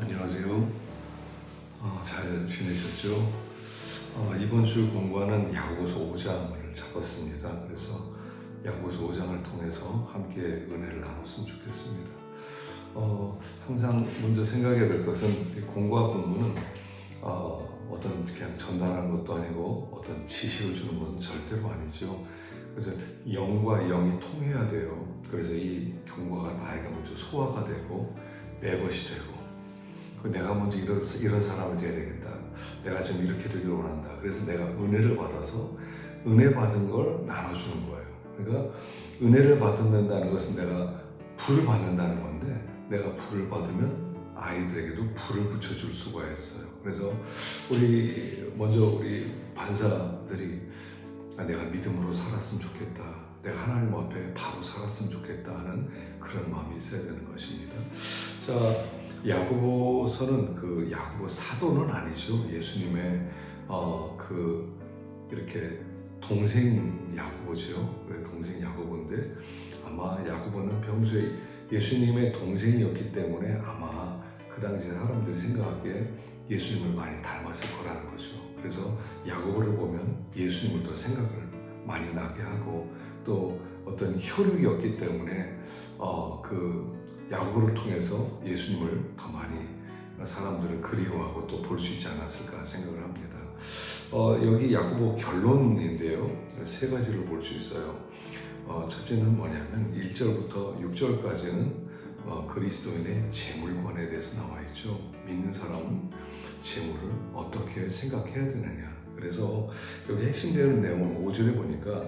안녕하세요. 잘 지내셨죠? 이번 주 공부하는 야고보서 5장을 잡았습니다. 그래서 야고보서 5장을 통해서 함께 은혜를 나눴으면 좋겠습니다. 항상 먼저 생각해야 될 것은 이 공부와 공부는 어떤 그냥 전달하는 것도 아니고 어떤 지식을 주는 건 절대로 아니죠. 그래서 영과 영이 통해야 돼요. 그래서 이 경과가 나에게 먼저 소화가 되고 내 것이 되고, 내가 먼저 이런 사람이 돼야 되겠다. 내가 지금 이렇게 되기를 원한다. 그래서 내가 은혜를 받아서 은혜 받은 걸 나눠주는 거예요. 그러니까 은혜를 받는다는 것은 내가 불을 받는다는 건데, 내가 불을 받으면 아이들에게도 불을 붙여줄 수가 있어요. 그래서 먼저 우리 반사들이 내가 믿음으로 살았으면 좋겠다. 내가 하나님 앞에 바로 살았으면 좋겠다 하는 그런 마음이 있어야 되는 것입니다. 자, 야고보서는 그 야고보 사도는 아니죠. 예수님의 이렇게 동생 야고보죠. 동생 야고보인데, 아마 야고보는 평소에 예수님의 동생이었기 때문에 아마 그 당시 사람들이 생각하기에 예수님을 많이 닮았을 거라는 거죠. 그래서 야고보를 보면 예수님을 더 생각을 많이 나게 하고, 또 어떤 혈육이었기 때문에 야고보를 통해서 예수님을 더 많이 사람들은 그리워하고 또 볼 수 있지 않았을까 생각을 합니다. 여기 야고보 결론인데요, 세 가지를 볼 수 있어요. 첫째는 뭐냐면 1절부터 6절까지는 그리스도인의 재물관에 대해서 나와 있죠. 믿는 사람은 재물을 어떻게 생각해야 되느냐. 그래서 여기 핵심되는 내용은 5절에 보니까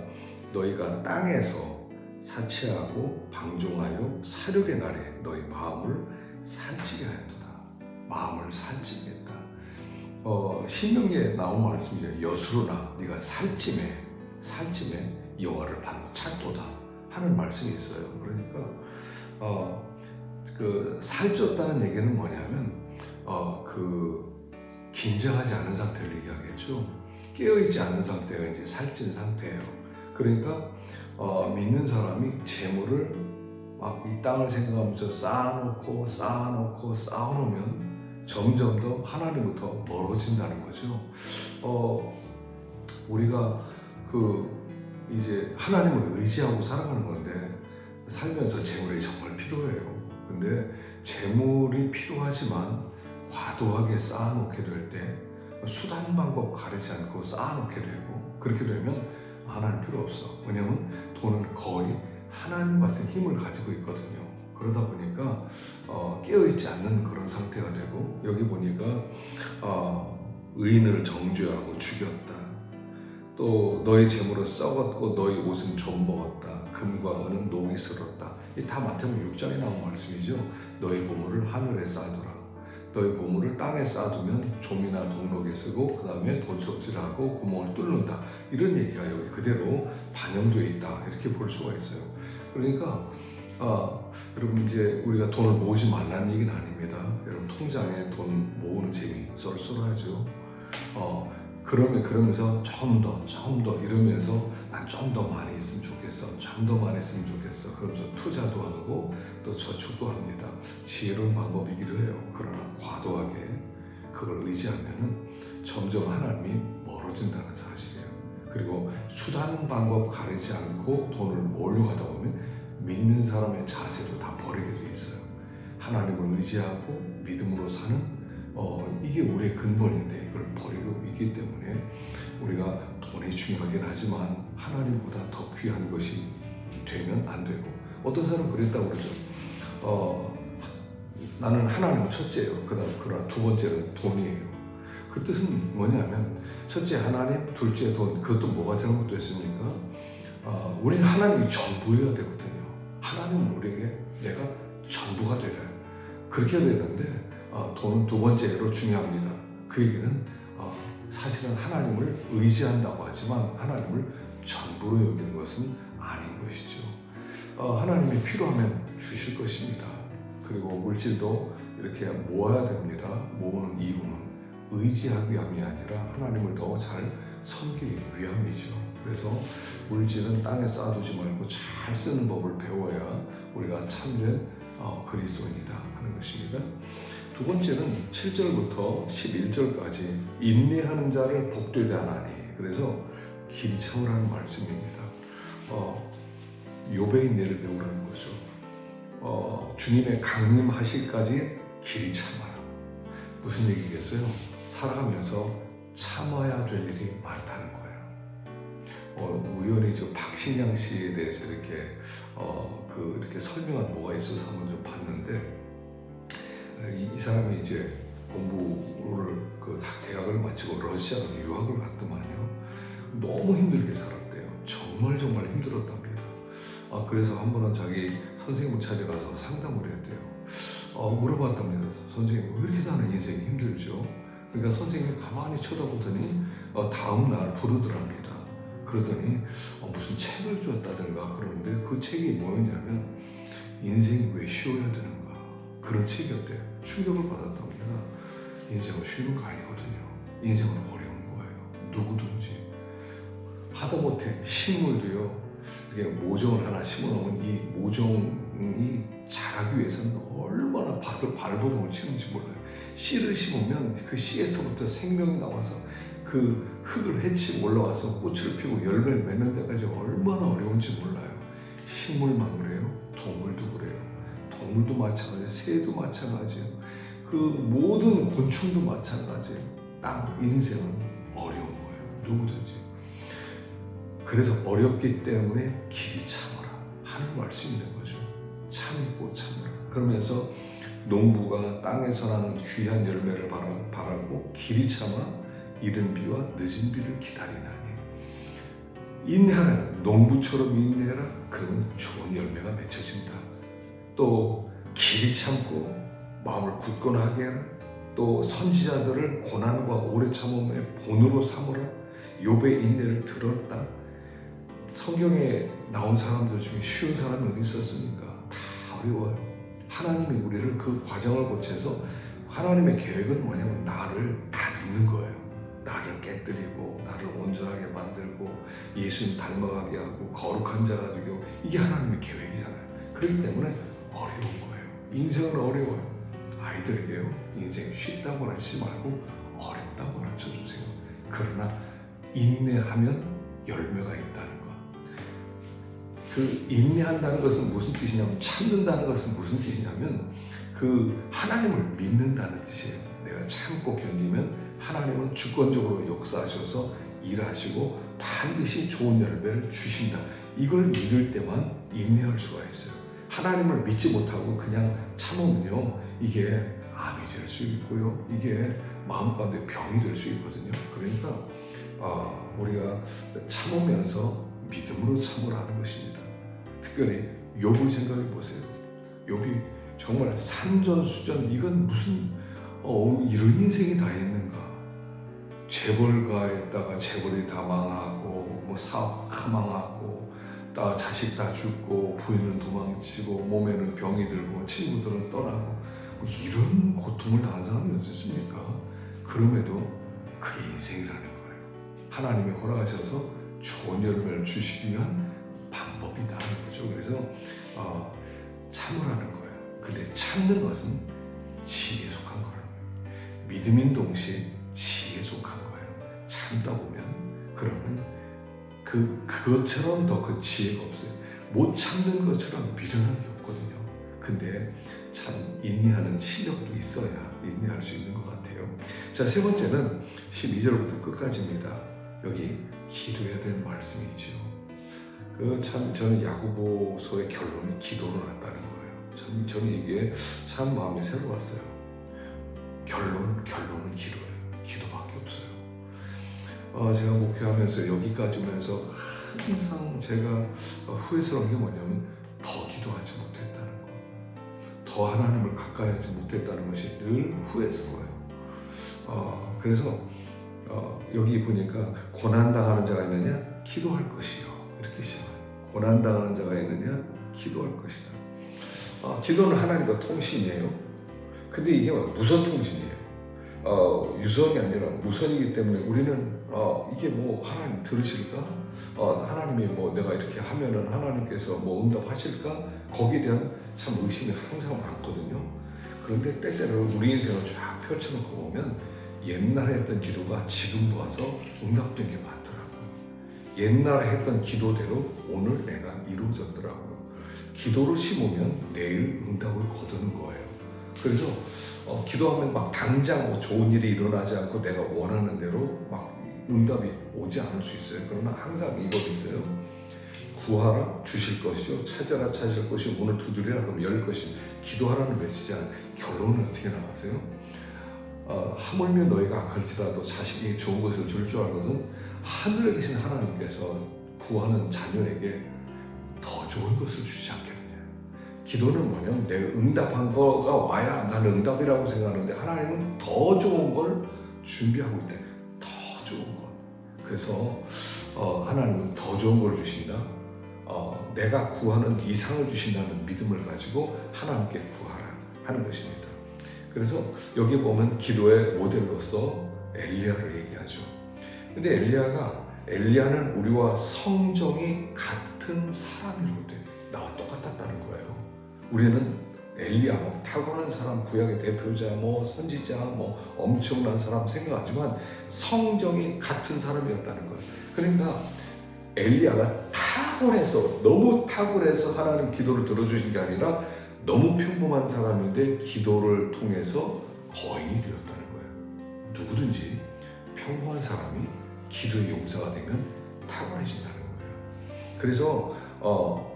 너희가 땅에서 사치하고 방종하여 사륙의 날에 너희 마음을 살찌게 하였도다. 마음을 살찌게 했다. 신명기에 나온 말씀이죠. 여수로나 네가 살찜에 여호와를 바로 찾도다 하는 말씀이 있어요. 그러니까 살쪘다는 얘기는 뭐냐면 긴장하지 않은 상태를 얘기하겠죠. 깨어있지 않은 상태가 이제 살찐 상태예요. 그러니까 믿는 사람이 재물을 막 이 땅을 생각하면서 쌓아놓으면 점점 더 하나님부터 멀어진다는 거죠. 우리가 이제 하나님을 의지하고 살아가는 건데, 살면서 재물이 정말 필요해요. 근데 재물이 필요하지만 과도하게 쌓아놓게 될 때 수단 방법 가리지 않고 쌓아놓게 되고, 그렇게 되면 하나님 필요 없어. 왜냐면 돈은 거의 하나님 같은 힘을 가지고 있거든요. 그러다 보니까 깨어있지 않는 그런 상태가 되고, 여기 보니까 의인을 정죄하고 죽였다. 또 너희 재물은 썩었고 너희 옷은 좀 먹었다. 금과 은은 녹이 슬었다. 이 다 마태복음 6장에 나온 말씀이죠. 너희 보물을 하늘에 쌓아두라. 너희 보물을 땅에 쌓아두면 좀이나 동록이 쓰고 그 다음에 돈속질하고 구멍을 뚫는다. 이런 얘기가 여기 그대로 반영되어 있다. 이렇게 볼 수가 있어요. 그러니까 여러분, 이제 우리가 돈을 모으지 말라는 얘기는 아닙니다. 여러분, 통장에 돈 모으는 재미 쏠쏠하죠. 그러면서 좀 더 이러면서 난 좀 더 많이 있으면 좋겠어. 좀 더 많이 있으면 좋겠어. 그러면서 투자도 하고 또 저축도 합니다. 지혜로운 방법이기도 해요. 그러나 과도하게 그걸 의지하면은 점점 하나님이 멀어진다는 사실이에요. 그리고 수단 방법 가리지 않고 돈을 모으려고 하다 보면 믿는 사람의 자세도 다 버리게 돼 있어요. 하나님을 의지하고 믿음으로 사는 이게 우리의 근본인데, 이걸 버리고 있기 때문에 우리가 돈이 중요하긴 하지만 하나님보다 더 귀한 것이 되면 안 되고, 어떤 사람은 그랬다고 그러죠. 나는 하나님은 첫째예요. 그러나 두 번째는 돈이에요. 그 뜻은 뭐냐면, 첫째 하나님, 둘째 돈. 그것도 뭐가 잘못됐습니까? 우리는 하나님이 전부여야 되거든요. 하나님은 우리에게 내가 전부가 되래요. 그렇게 되는데 돈은 두 번째로 중요합니다. 그 얘기는 사실은 하나님을 의지한다고 하지만 하나님을 전부로 여기는 것은 아닌 것이죠. 하나님이 필요하면 주실 것입니다. 그리고 물질도 이렇게 모아야 됩니다. 모으는 이유는 의지하기 위함이 아니라 하나님을 더 잘 섬기기 위함이죠. 그래서 물질은 땅에 쌓아두지 말고 잘 쓰는 법을 배워야 우리가 참된 그리스도인이다 하는 것입니다. 두 번째는 7절부터 11절까지 인내하는 자를 복되게 하나니, 그래서 길이 참으라는 말씀입니다. 욥의 인내를 배우라는 거죠. 주님의 강림하실까지 길이 참아라. 무슨 얘기겠어요? 살아가면서 참아야 될 일이 많다는 거예요. 우연히 저 박신양 씨에 대해서 이렇게 이렇게 설명한 뭐가 있어서 한번 좀 봤는데, 이 사람이 이제 공부를 대학을 마치고 러시아로 유학을 갔더만요. 너무 힘들게 살았대요. 정말 힘들었답니다. 그래서 한 번은 자기 선생님을 찾아가서 상담을 했대요. 물어봤답니다. 선생님, 왜 이렇게 나는 인생이 힘들죠? 그러니까 선생님이 가만히 쳐다보더니 다음 날 부르더랍니다. 그러더니 무슨 책을 주었다든가 그러는데, 그 책이 뭐였냐면 인생이 왜 쉬워야 되는가, 그런 책이었대요. 충격을 받았답니다. 인생은 쉬운 거 아니거든요. 인생은 어려운 거예요. 누구든지. 하다못해 식물도요, 이게 모종을 하나 심어놓으면 이 모종이 자라기 위해서는 얼마나 발버둥을 치는지 몰라요. 씨를 심으면 그 씨에서부터 생명이 나와서 그 흙을 헤치고 올라와서 꽃을 피우고 열매를 맺는 데까지 얼마나 어려운지 몰라요. 식물만 그래요. 동물도 그래요. 동물도 마찬가지예요. 새도 마찬가지예요. 그 모든 곤충도 마찬가지예요. 딱 인생은 어려운 거예요. 누구든지. 그래서 어렵기 때문에 길이 참아라 하는 말씀이 된 거죠. 참고 참으라. 그러면서 농부가 땅에서 나는 귀한 열매를 바라고 길이 참아 이른 비와 늦은 비를 기다리나니, 인내하라. 농부처럼 인내해라. 그러면 좋은 열매가 맺혀진다. 또 길이 참고 마음을 굳건하게 해라. 또 선지자들을 고난과 오래 참음의 본으로 삼으라. 욥의 인내를 들었다. 성경에 나온 사람들 중에 쉬운 사람이 어디 있었습니까? 다 어려워요. 하나님이 우리를 그 과정을 거쳐서, 하나님의 계획은 뭐냐면 나를 다듬는 거예요. 나를 깨뜨리고 나를 온전하게 만들고 예수님 닮아가게 하고 거룩한 자가 되고, 이게 하나님의 계획이잖아요. 그렇기 때문에 어려운 거예요. 인생은 어려워요. 아이들에게요, 인생 쉽다고 하지 말고 어렵다고 가르쳐주세요. 그러나 인내하면 열매가 있다는 것. 그 인내한다는 것은 무슨 뜻이냐면, 참는다는 것은 무슨 뜻이냐면 그 하나님을 믿는다는 뜻이에요. 내가 참고 견디면 하나님은 주권적으로 역사하셔서 일하시고 반드시 좋은 열매를 주신다. 이걸 믿을 때만 인내할 수가 있어요. 하나님을 믿지 못하고 그냥 참으면요, 이게 암이 될 수 있고요, 이게 마음 가운데 병이 될 수 있거든요. 그러니까 우리가 참으면서 믿음으로 참으라는 것입니다. 특별히 욥을 생각해 보세요. 욥이 정말 산전수전, 이건 무슨 이런 인생이 다 있는가. 재벌가에다가 재벌이 다 망하고, 뭐 사업 다 망하고, 자식 다 죽고, 부인은 도망치고, 몸에는 병이 들고, 친구들은 떠나고, 뭐 이런 고통을 당한 사람이 어디 있습니까? 그럼에도 그게 인생이라는 거예요. 하나님이 허락하셔서 좋은 열매를 주시기 위한 방법이다 하는 거죠. 그래서 참으라는 거예요. 근데 참는 것은 지혜에 속한 거라는 거예요. 믿음인 동시에 지혜에 속한 거예요. 참다 보면, 그러면 그것처럼 더 그 지혜가 없어요. 못 참는 것처럼 미련한 게 없거든요. 근데 참 인내하는 실력도 있어야 인내할 수 있는 것 같아요. 자, 세 번째는 12절부터 끝까지입니다. 여기 기도해야 되는 말씀이죠. 저는 야고보서의 결론이 기도로 났다는 거예요. 저는 이게 참 마음이 새로웠어요. 결론은 기도예요. 기도밖에 없어요. 제가 목회하면서 여기까지 오면서 항상 제가 후회스러운 게 뭐냐면 더 기도하지 못했다는 거, 더 하나님을 가까이 하지 못했다는 것이 늘 후회스러워요. 그래서 여기 보니까 고난당하는 자가 있느냐? 기도할 것이요. 이렇게 시작해요. 고난당하는 자가 있느냐? 기도할 것이다. 기도는 하나님과 통신이에요. 근데 이게 무선 통신이에요. 유선이 아니라 무선이기 때문에 우리는 이게 뭐 하나님 들으실까? 하나님이 뭐 내가 이렇게 하면은 하나님께서 뭐 응답하실까? 거기에 대한 참 의심이 항상 많거든요. 그런데 때때로 우리 인생을 쫙 펼쳐놓고 보면 옛날에 했던 기도가 지금도 와서 응답된 게 많더라고요. 옛날에 했던 기도대로 오늘 내가 이루어졌더라고요. 기도를 심으면 내일 응답을 거두는 거예요. 그래서 기도하면 막 당장 뭐 좋은 일이 일어나지 않고 내가 원하는 대로 막 응답이 오지 않을 수 있어요. 그러나 항상 이것이 있어요. 구하라 주실 것이요 찾아라 찾을 것이요 문을 두드리라 그럼 열 것이. 기도하라는 메시지 안 결론은 어떻게 나가세요? 하물며 너희가 악할지라도 자식이 좋은 것을 줄 줄 알거든 하늘에 계신 하나님께서 구하는 자녀에게 더 좋은 것을 주지 않겠느냐. 기도는 뭐냐면 내가 응답한 거가 와야 나는 응답이라고 생각하는데 하나님은 더 좋은 걸 준비하고 있다. 더 좋은 것. 그래서 하나님은 더 좋은 걸 주신다. 내가 구하는 이상을 주신다는 믿음을 가지고 하나님께 구하라 하는 것입니다. 그래서 여기 보면 기도의 모델로서 엘리야를 얘기하죠. 근데 엘리야는 우리와 성정이 같은 사람이라고 돼. 나와 똑같았다는 거예요. 우리는 엘리야, 탁월한 사람, 구약의 대표자, 선지자, 엄청난 사람 생각하지만 성정이 같은 사람이었다는 거예요. 그러니까 엘리야가 너무 탁월해서 하나님 기도를 들어주신 게 아니라 너무 평범한 사람인데 기도를 통해서 거인이 되었다는 거예요. 누구든지 평범한 사람이 기도의 용사가 되면 탁월해진다는 거예요. 그래서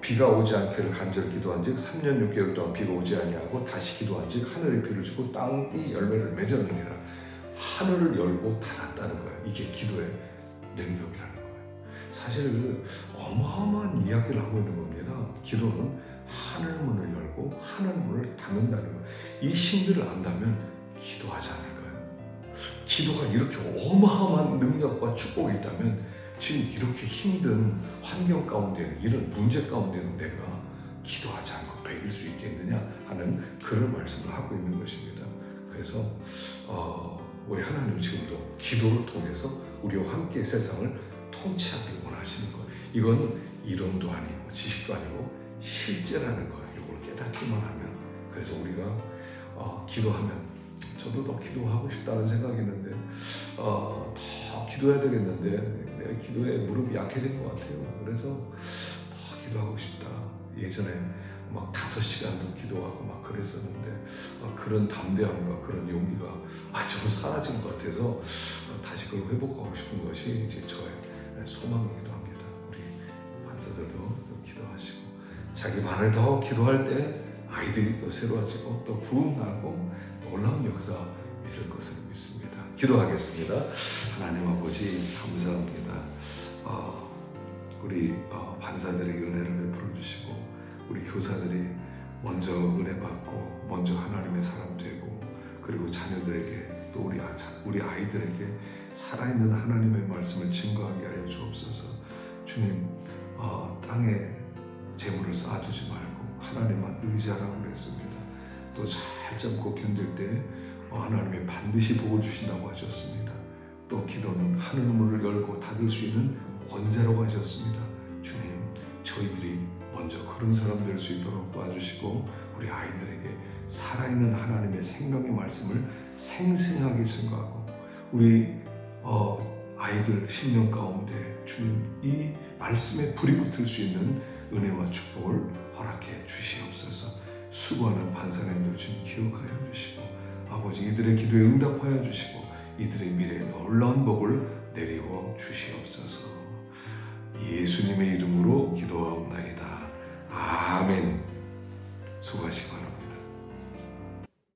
비가 오지 않기를 간절히 기도한즉 3년 6개월 동안 비가 오지 아니하고 다시 기도한즉 하늘에 비를 주고 땅이 열매를 맺었느니라. 하늘을 열고 닫았다는 거예요. 이게 기도의 능력이라는 거예요. 사실 어마어마한 이야기를 하고 있는 겁니다. 기도는 하늘문을 열고 하늘문을 닫는다는 거예요. 이 신비를 안다면 기도하지 않을까요? 기도가 이렇게 어마어마한 능력과 축복이 있다면 지금 이렇게 힘든 환경 가운데는 이런 문제 가운데는 내가 기도하지 않고 배길 수 있겠느냐 하는 그런 말씀을 하고 있는 것입니다. 그래서 우리 하나님 지금도 기도를 통해서 우리와 함께 세상을 통치하기를 원하시는 거예요. 이건 이론도 아니고 지식도 아니고 실제라는 거예요. 이걸 깨닫기만 하면. 그래서 우리가 기도하면 저도 더 기도하고 싶다는 생각이 있는데 더 기도해야 되겠는데 내 기도에 무릎이 약해진 것 같아요. 그래서 더 기도하고 싶다. 예전에 막 5시간도 기도하고 막 그랬었는데 그런 담대함과 그런 용기가 좀 사라진 것 같아서 다시 그걸 회복하고 싶은 것이 이제 저의 소망이기도 합니다. 우리 판사들도 기도하시고 자기 반을 더 기도할 때 아이들이 또 새로워지고 또 부흥하고 놀라운 역사 있을 것을 믿습니다. 기도하겠습니다. 하나님 아버지 감사합니다. 우리 반사들에게 은혜를 베풀어 주시고 우리 교사들이 먼저 은혜 받고 먼저 하나님의 사람 되고 그리고 자녀들에게 또 우리 아이들에게 살아있는 하나님의 말씀을 증거하게 하여 주옵소서. 주님 땅에 재물을 쌓아두지 말고 하나님만 의지하라고 그랬습니다. 또 잘 참고 견딜 때 하나님이 반드시 복을 주신다고 하셨습니다. 또 기도는 하늘문을 열고 닫을 수 있는 권세라고 하셨습니다. 주님, 저희들이 먼저 그런 사람 될 수 있도록 도와주시고 우리 아이들에게 살아있는 하나님의 생명의 말씀을 생생하게 증거하고 우리 아이들 심령 가운데 주님 이 말씀에 불이 붙을 수 있는 은혜와 축복을 허락해 주시옵소서. 수고하는 반사님들 주님 기억하여 주시고 아버지 이들의 기도에 응답하여 주시고 이들의 미래에 놀라운 복을 내리워 주시옵소서. 예수님의 이름으로 기도하옵나이다. 아멘. 수고하시기 바랍니다.